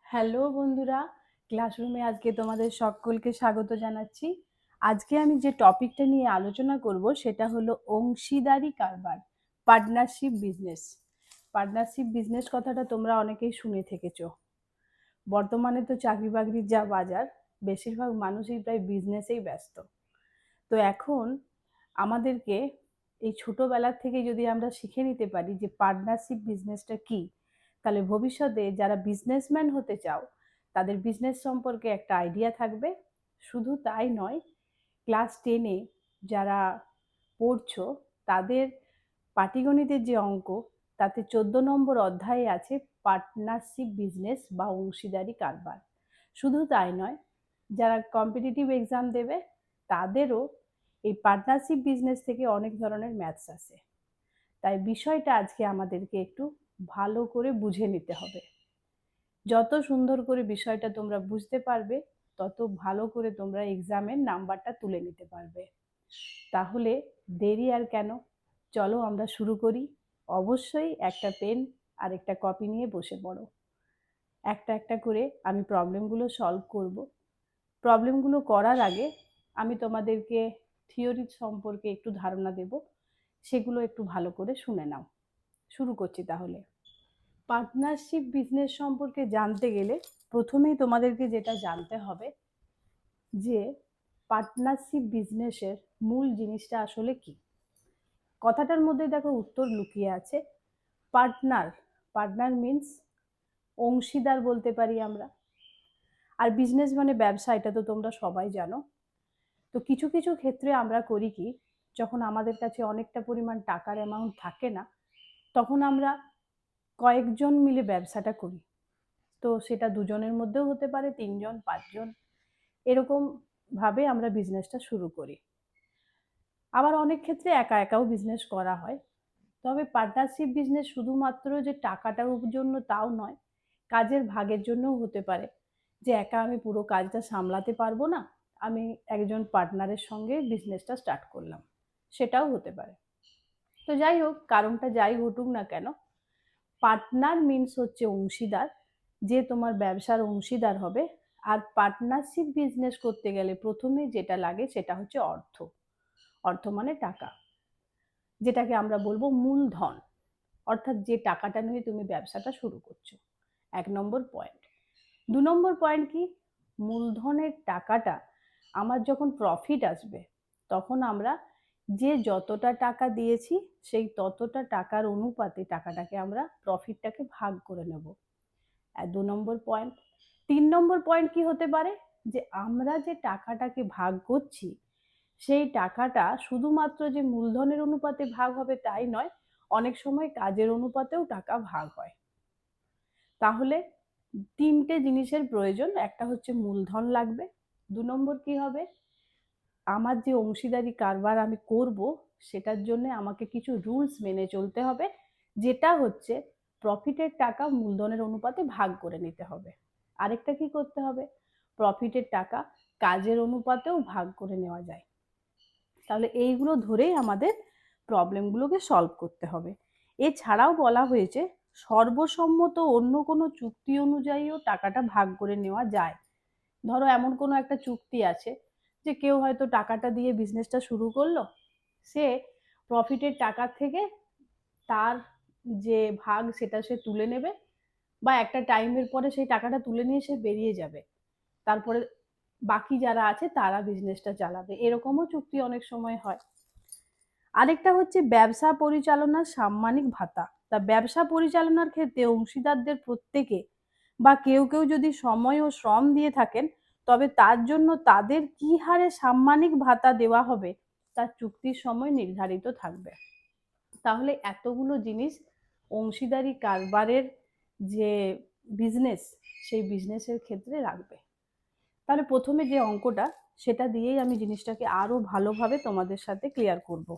Hello বন্ধুরা, ক্লাসরুমে আজকে তোমাদের সকলকে স্বাগত জানাচ্ছি। আজকে আমি যে টপিকটা নিয়ে আলোচনা করব সেটা হলো অংশীদারি কারবার, পার্টনারশিপ বিজনেস। পার্টনারশিপ বিজনেস কথাটা তোমরা অনেকেই শুনে থেকেছো। বর্তমানে তো চাকরি বাকরির যা বাজার, বেশিরভাগ মানুষই প্রায় বিজনেসেই ব্যস্ত। তো এখন আমাদেরকে এই ছোটবেলা থেকে যদি আমরা শিখে নিতে পারি যে পার্টনারশিপ বিজনেসটা কি, তাহলে ভবিষ্যতে যারা বিজনেসম্যান হতে চাও তাদের বিজনেস সম্পর্কে একটা আইডিয়া থাকবে। শুধু তাই নয়, ক্লাস 10-এ যারা পড়ছো তাদের পাটিগণিতের যে অঙ্ক, তাতে 14 নম্বর অধ্যায়ে আছে পার্টনারশিপ বিজনেস বা অংশীদারি কারবার। শুধু তাই নয়, যারা কম্পিটিটিভ এক্সাম দেবে তাদেরও এই পার্টনারশিপ বিজনেস থেকে অনেক ধরনের ম্যাথস আসে। তাই বিষয়টা আজকে আমাদেরকে একটু ভালো করে বুঝে নিতে হবে। যত সুন্দর করে বিষয়টা তোমরা বুঝতে পারবে, তত ভালো করে তোমরা এক্সামের নাম্বারটা তুলে নিতে পারবে। তাহলে দেরি আর কেন, চলো আমরা শুরু করি। অবশ্যই একটা পেন আর একটা কপি নিয়ে বসে পড়ো। একটা একটা করে আমি প্রবলেমগুলো সলভ করব। প্রবলেমগুলো করার আগে আমি তোমাদেরকে থিওরি সম্পর্কে একটু ধারণা দেব, সেগুলো একটু ভালো করে শুনে নাও। শুরু করছি তাহলে। পার্টনারশিপ বিজনেস সম্পর্কে জানতে গেলে প্রথমেই তোমাদেরকে যেটা জানতে হবে যে পার্টনারশিপ বিজনেসের মূল জিনিসটা আসলে কি। কথাটার মধ্যে দেখো উত্তর লুকিয়ে আছে। পার্টনার, পার্টনার মিন্স অংশীদার বলতে পারি আমরা। আর বিজনেস মানে ব্যবসা, এটা তো তোমরা সবাই জানো। তো কিছু কিছু ক্ষেত্রে আমরা করি কি, যখন আমাদের কাছে অনেকটা পরিমাণ টাকার অ্যামাউন্ট থাকে না, তখন আমরা কয়েকজন মিলে ব্যবসাটা করি। তো সেটা দুজনের মধ্যেও হতে পারে, 3জন 5জন, এরকম ভাবে আমরা বিজনেসটা শুরু করি। আবার অনেক ক্ষেত্রে একা একাও বিজনেস করা হয়। তবে পার্টনারশিপ বিজনেস শুধুমাত্র যে টাকাটার জন্য তাও নয়, কাজের ভাগের জন্যও হতে পারে। যে একা আমি পুরো কাজটা সামলাতে পারবো না, আমি একজন পার্টনারের সঙ্গে বিজনেসটা স্টার্ট করলাম, সেটাও হতে পারে। তো যাই হোক, কারণটা যাই ঘটুক না কেন, পার্টনার মিন্স হচ্ছে অংশীদার, যে তোমার ব্যবসার অংশীদার হবে। আর পার্টনারশিপ বিজনেস করতে গেলে প্রথমে যেটা লাগে সেটা হচ্ছে অর্থ। অর্থ মানে টাকা, যেটাকে আমরা বলবো মূলধন, অর্থাৎ যে টাকাটা নিয়ে তুমি ব্যবসাটা শুরু করছো। 1 নম্বর পয়েন্ট। 2 নম্বর পয়েন্ট কি, মূলধনের টাকাটা আমার যখন প্রফিট আসবে, তখন আমরা যে যতটা টাকা দিয়েছি সেই ততটা টাকার অনুপাতে টাকাটাকে আমরা প্রফিটটাকে ভাগ করে নেব। 2 নম্বর পয়েন্ট। 3 নম্বর পয়েন্ট কি হতে পারে, যে আমরা যে টাকাটাকে ভাগ করছি সেই টাকাটা শুধুমাত্র যে মূলধনের অনুপাতে ভাগ হবে তাই নয়, অনেক সময় কাজের অনুপাতেও টাকা ভাগ হয়। তাহলে 3টে জিনিসের প্রয়োজন। একটা হচ্ছে মূলধন লাগবে। 2 নম্বর কি হবে, আমার যে অংশীদারি কারবার আমি করব সেটার জন্য আমাকে কিছু রুলস মেনে চলতে হবে, যেটা হচ্ছে প্রফিটের টাকা মূলধনের অনুপাতে ভাগ করে নিতে হবে। আরেকটা কি করতে হবে, প্রফিটের টাকা কাজের অনুপাতেও ভাগ করে নেওয়া যায়। তাহলে এইগুলো ধরেই আমাদের প্রবলেমগুলোকে সলভ করতে হবে। এছাড়াও বলা হয়েছে সর্বসম্মত অন্য কোনো চুক্তি অনুযায়ীও টাকাটা ভাগ করে নেওয়া যায়। ধরো এমন কোনো একটা চুক্তি আছে যে কেউ হয়তো টাকাটা দিয়ে বিজনেসটা শুরু করলো, সে প্রফিটের টাকা থেকে তার যে ভাগ সেটা সে তুলে নেবে, বা একটা টাইমের পরে সেই টাকাটা তুলে নিয়ে সে বেরিয়ে যাবে। তারপরে বাকি যারা আছে তারা বিজনেসটা চালাবে, এরকমও চুক্তি অনেক সময় হয়। আরেকটা হচ্ছে ব্যবসা পরিচালনার সাম্মানিক ভাতা। তা ব্যবসা পরিচালনার ক্ষেত্রে অংশীদারদের প্রত্যেকে বা কেউ কেউ যদি সময় ও শ্রম দিয়ে থাকেন, তবে তার জন্য তাদের কি হারে সাম্মানিক ভাতা দেওয়া হবে তার চুক্তির সময় নির্ধারিত থাকবে। তাহলে এতগুলো জিনিস অংশীদারি কারবারের যে বিজনেস, সেই বিজনেসের ক্ষেত্রে রাখবে। তাহলে প্রথমে যে অঙ্কটা, সেটা দিয়েই আমি জিনিসটাকে আরো ভালোভাবে তোমাদের সাথে ক্লিয়ার করব।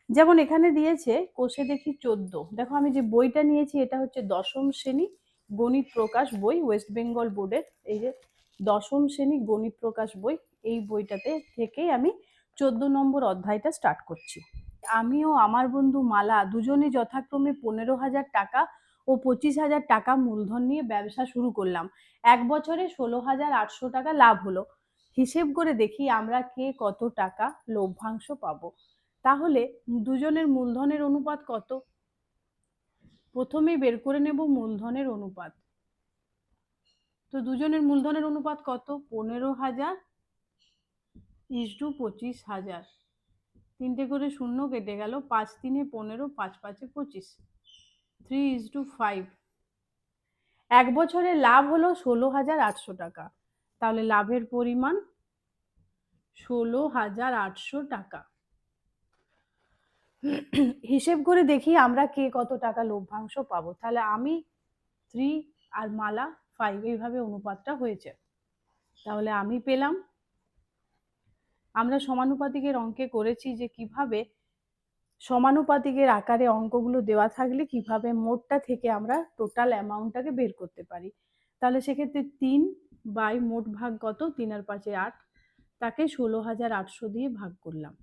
যেমন এখানে দিয়েছে কোষে দেখি 14। দেখো আমি যে বইটা নিয়েছি এটা হচ্ছে 10ম শ্রেণী গণিত প্রকাশ বই, ওয়েস্ট বেঙ্গল বোর্ডের। এই যে 10ম শ্রেণী গণিত প্রকাশ বই, এই বইটাতে থেকেই আমি 14 নম্বর অধ্যায়টা স্টার্ট করছি। আমি ও আমার বন্ধু মালা দুজনে যথাক্রমে 15,000 টাকা ও 25,000 টাকা মূলধন নিয়ে ব্যবসা শুরু করলাম। 1 বছরে 16,800 টাকা লাভ হলো। হিসেব করে দেখি আমরা কে কত টাকা লভ্যাংশ পাবো। তাহলে দুজনের মূলধনের অনুপাত কত? প্রথমেই বের করে নেব মূলধনের অনুপাত। তো দুজনের মূলধনের অনুপাত কত? 15,000 ইস্টু 25,000। 3টে করে শূন্য কেটে গেল, 5 3 15, 5 5 25, 3:5। 1 বছরে লাভ হলো 16,800 টাকা। তাহলে লাভের পরিমাণ 16,800 টাকা। হিসেব করে দেখি আমরা কে কত টাকা লভ্যাংশ পাবো। তাহলে আমি 3 আর মালা 5, এইভাবে অনুপাতটা হয়েছে। তাহলে আমি পেলাম, আমরা সমানুপাতিকের অঙ্কে করেছি যে কিভাবে সমানুপাতিকের আকারে অঙ্কগুলো দেওয়া থাকলে কিভাবে মোটটা থেকে আমরা টোটাল অ্যামাউন্টটাকে বের করতে পারি। তাহলে সেক্ষেত্রে 3 বাই মোট ভাগ কত? 3 আর 5 8, তাকে 16,800 দিয়ে ভাগ করলাম।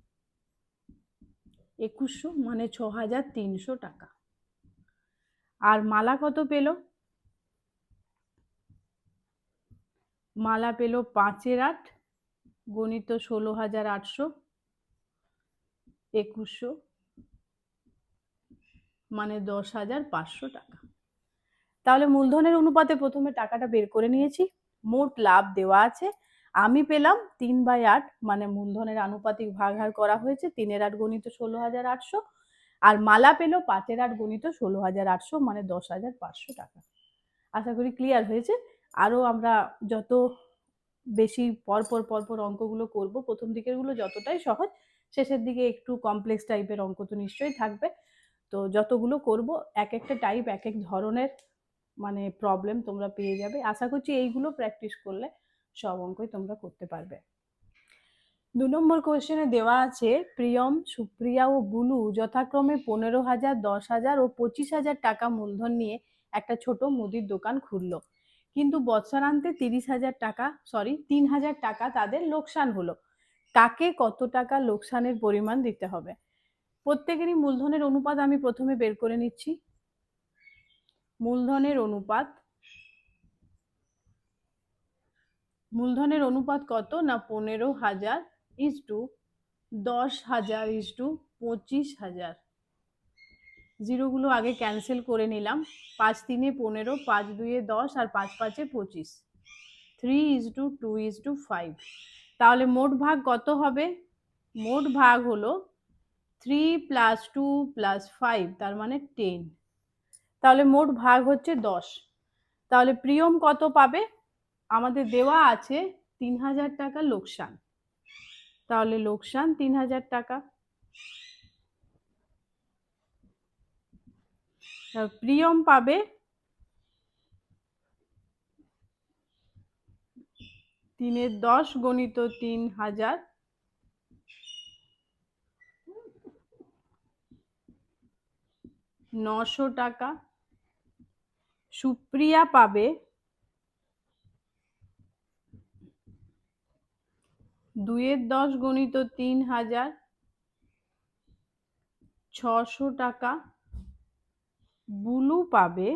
2100 মানে 6,300 টাকা। আর মালা কত পেল? মালা পেল 5 8 গণিত 16,800, 2100 মানে 10,500 টাকা। তাহলে মূলধনের অনুপাতে প্রথমে টাকাটা বের করে নিয়েছি। মোট লাভ দেওয়া আছে। আমি পেলাম 3/8, মানে মূলধনের আনুপাতিক ভাগহার করা হয়েছে। 3 গণিত 16,800, আর মালা পেল 5 গণিত 16,800 মানে 10,500 টাকা। আশা করি ক্লিয়ার হয়েছে। আরও আমরা যত বেশি পরপর অঙ্কগুলো করব, প্রথম দিকের গুলো যতটাই সহজ, শেষের দিকে একটু কমপ্লেক্স টাইপের অঙ্ক তো নিশ্চয়ই থাকবে। তো যতগুলো করব এক একটা টাইপ এক এক ধরনের মানে প্রবলেম তোমরা পেয়ে যাবে। আশা করছি এইগুলো প্র্যাকটিস করলে সব অঙ্কই তোমরা করতে পারবে। 2 নম্বর কোয়েশ্চেনে দেওয়া আছে প্রিয়ম, সুপ্রিয়া ও বুলু যথাক্রমে 15,000, 10,000 ও 25,000 টাকা মূলধন নিয়ে একটা ছোট মুদির দোকান খুললো, কিন্তু বছরান্তে 3,000 টাকা তাদের লোকসান হলো। কাকে কত টাকা লোকসানের পরিমাণ দিতে হবে? প্রত্যেকেরই মূলধনের অনুপাত আমি প্রথমে বের করে নিচ্ছি। মূলধনের অনুপাত কত? না 15,000 ইস্টু 10,000 ইস্টু 25,000। জিরোগুলো আগে ক্যান্সেল করে নিলাম। 5 3 15, 5 2 10 আর 5 5 25, 3:2:5। তাহলে মোট ভাগ কত হবে? মোট ভাগ হলো 3 + 2 + 5, তার মানে 10। তাহলে মোট ভাগ হচ্ছে 10। তাহলে প্রিয়ম কত পাবে? আমাদের দেওয়া আছে 3,000 টাকা লোকসান। তাহলে লোকসান 3,000 টাকা। প্রিয়ম পাবে 3 × 10 গণিত 3,000, 900 টাকা। সুপ্রিয়া পাবে 2 × 10 গণিত 3,000, 600 টাকা। বুলু পাবে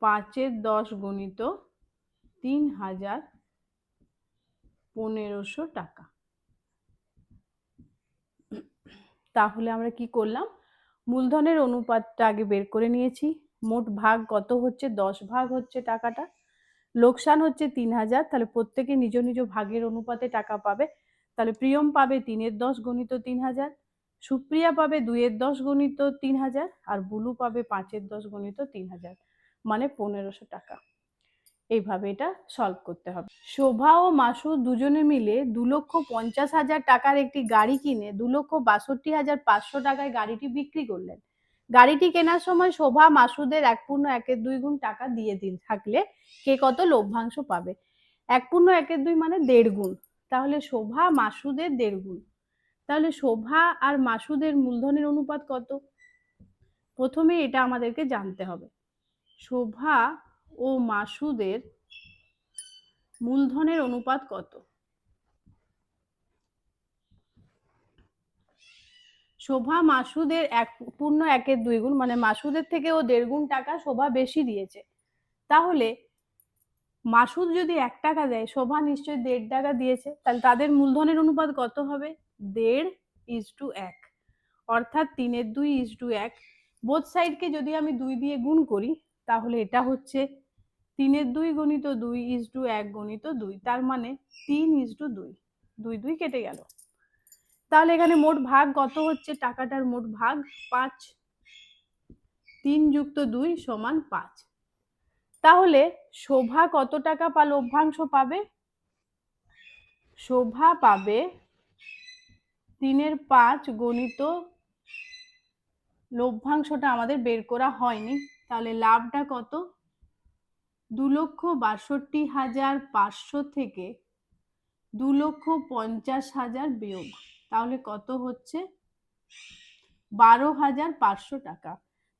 5 × 10 গণিত 3,000, 1,500 টাকা। তাহলে আমরা কি করলাম? মূলধনের অনুপাতটা আগে বের করে নিয়েছি। মোট ভাগ কত হচ্ছে? 10 ভাগ হচ্ছে টাকাটা। লোকসান হচ্ছে 3,000। তাহলে প্রত্যেকে নিজ নিজ ভাগের অনুপাতে টাকা পাবে। তাহলে প্রিয়ম পাবে 3 × 10 গণিত 3,000, সুপ্রিয়া পাবে 2 × 10 গণিত 3,000, আর বুলু পাবে 5 × 10 গণিত 3,000 মানে 1,500 টাকা। এইভাবে এটা সলভ করতে হবে। শোভা ও মাসুদ দুজনে মিলে 2,50,000 টাকার একটি গাড়ি কিনে 2,62,500 টাকায় গাড়িটি বিক্রি করলেন। গাড়িটি কেনার সময় শোভা মাসুদের 1/2 গুণ টাকা দিয়ে দিন থাকলে কে কত লভ্যাংশ পাবে? 1/2 মানে 1.5 গুণ। তাহলে শোভা মাসুদের 1.5 গুণ। তাহলে শোভা আর মাসুদের মূলধনের অনুপাত কত? প্রথমে এটা আমাদেরকে জানতে হবে। শোভা ও মাসুদের মূলধনের অনুপাত কত? শোভা মাসুদের পূর্ণ 1/2 গুণ, মানে মাসুদের থেকে ও 1.5 গুণ টাকা শোভা বেশি দিয়েছে। তাহলে মাসুদ যদি 1 টাকা দেয়, শোভা নিশ্চয়ই 1.5 টাকা দিয়েছে, তাহলে তাদের মূলধনের অনুপাত কত হবে? 1.5:1, অর্থাৎ 3:2:1। বোথ সাইডকে যদি আমি 2 দিয়ে গুণ করি, তাহলে এটা হচ্ছে 3:2 গুণিত 2:1 গুণিত 2, তার মানে 3:2। 2 2 কেটে গেল। তাহলে এখানে মোট ভাগ কত হচ্ছে? টাকাটার মোট ভাগ 5। 3 যুক্ত 2 সমান 5। তাহলে শোভা কত টাকা লভ্যাংশ পাবে? শোভা পাবে 3/5 গণিত লভ্যাংশটা আমাদের বের করা হয়নি, তাহলে লাভটা কত? 2,62,500 থেকে 2,50,000 বিয়োগ, তাহলে কত হচ্ছে? 12,500 টাকা।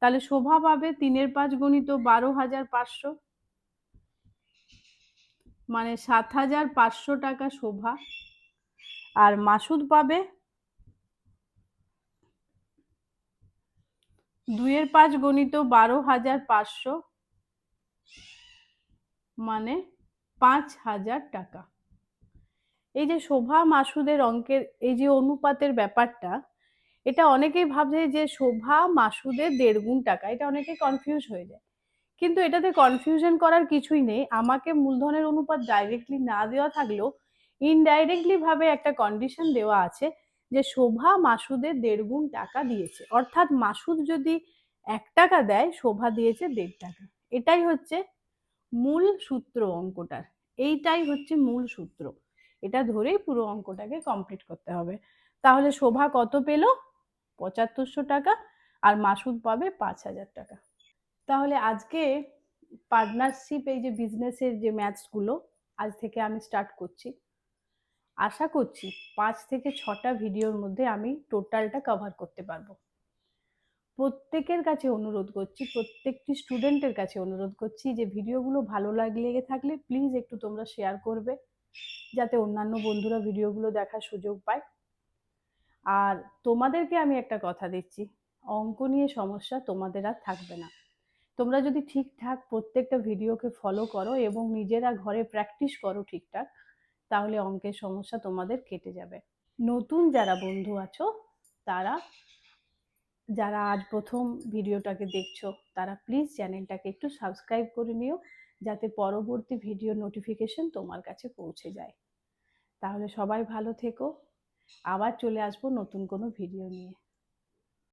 তাহলে শোভা পাবে 3/5 গণিত 12,500, মানে 7,500 টাকা শোভা। আর মাসুদ পাবে 2/5 গণিত 12,500, মানে 5,000 টাকা। এই যে শোভা মাসুদের অঙ্কের এই যে অনুপাতের ব্যাপারটা, এটা অনেকেই ভাবছে যে শোভা মাসুদের 1.5 গুণ টাকা, এটা অনেকে কনফিউজ হয়ে যায়। কিন্তু এটাতে কনফিউশন করার কিছুই নেই। আমাকে মূলধনের অনুপাত ডাইরেক্টলি না দেওয়া থাকলেও ইনডাইরেক্টলি ভাবে একটা কন্ডিশন দেওয়া আছে যে শোভা মাসুদের 1.5 গুণ টাকা দিয়েছে, অর্থাৎ মাসুদ যদি 1 টাকা দেয়, শোভা দিয়েছে 1.5 টাকা। এটাই হচ্ছে মূল সূত্র অঙ্কটার, এইটাই হচ্ছে মূল সূত্র। এটা ধরেই পুরো অঙ্কটাকে কমপ্লিট করতে হবে। তাহলে শোভা কত পেল? 7500 টাকা, আর মাসুদ পাবে 5,000 টাকা। তাহলে আজকে পার্টনারশিপ, এই যে বিজনেসের যে ম্যাথসগুলো আজ থেকে আমি স্টার্ট করছি। আশা করছি 5 থেকে 6টা ভিডিওর মধ্যে আমি টোটালটা কভার করতে পারবো। প্রত্যেকের কাছে অনুরোধ করছি, প্রত্যেকটি স্টুডেন্টের কাছে অনুরোধ করছি যে ভিডিওগুলো ভালো লেগে থাকলে প্লিজ একটু তোমরা শেয়ার করবে, যাতে অন্যান্য বন্ধুরা ভিডিওগুলো দেখার সুযোগ পায়। আর তোমাদেরকে আমি একটা কথা দিচ্ছি, অঙ্ক নিয়ে সমস্যা তোমাদের আর থাকবে না। তোমরা যদি ঠিকঠাক প্রত্যেকটা ভিডিওকে ফলো করো এবং নিজেরা ঘরে প্র্যাকটিস করো ঠিকঠাক, তাহলে অঙ্কের সমস্যা তোমাদের কেটে যাবে। নতুন যারা বন্ধু আছো, তারা যারা আজ প্রথম ভিডিওটাকে দেখছো, তারা প্লিজ চ্যানেলটাকে একটু সাবস্ক্রাইব করে নিও, যাতে পরবর্তী ভিডিও নোটিফিকেশন তোমার কাছে পৌঁছে যায়। তাহলে সবাই ভালো থেকো, আবার চলে আসবো নতুন কোনো ভিডিও নিয়ে।